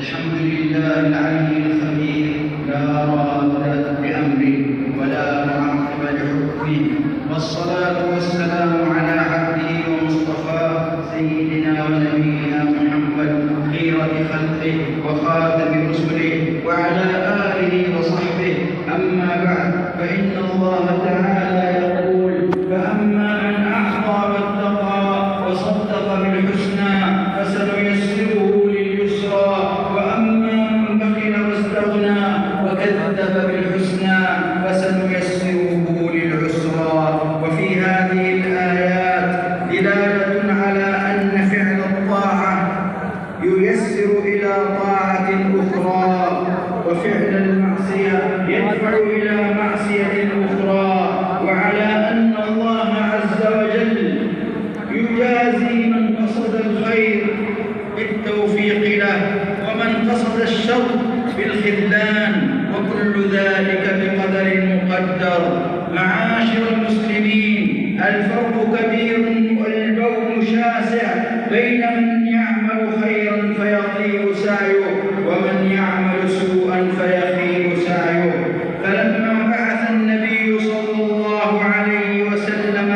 الحمد لله العلي الخبير، لا راد لأمره ولا معقب لحكمه، والصلاة والسلام على عبده ومصطفاه سيدنا ونبينا محمد خيرة خلقه وخاتم رسله وعلى آله وصحبه. أما بعد، فإن الله تعالى يقول: فأما من أعطى واتقى وصدق بالحسنى فسنيسره لليسرى، وأما من بخل واستغنى وكذب بالحسنى فسنيسره للعسرى. وفي هذه الآيات دلالة على أن فعل الطاعة ييسر إلى طاعة أخرى، وفعل المعصية يدفع إلى معصية أخرى، وعلى أن الله عز وجل يجازي من قصد الخير بالتوفيق له، ومن قصد الشر بالخذلان، وكل ذلك بقدر مقدر. معاشر المسلمين، الفرق كبير والبون شاسع بين من يعمل خيرا فيطيب سعيه ومن يعمل سوءا فيخيب سعيه. فلما بعث النبي صلى الله عليه وسلم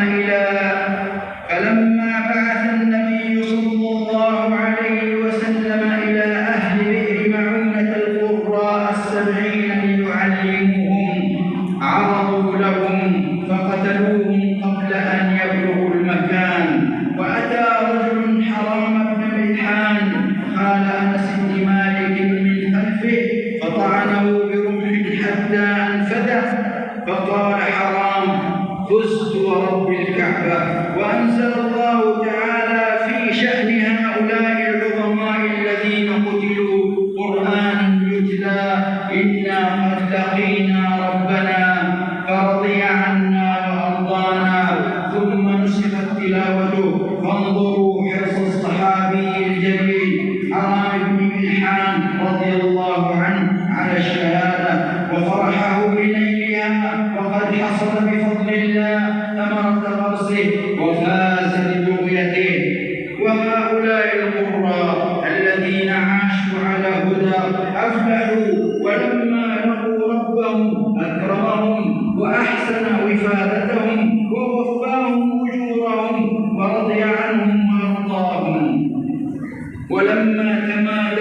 إلى أهل بئر معونة القراء 70 ليعلموهم، عرضوا لهم فقتلوهم قبل أن يبلغوا المكان. وأتى رجل حرام بن ملحان قال أنس بن مالك من خلفه فطعنه برمح حتى أنفذه، فقال حرام: فزت ورب الكعبة. وأنزل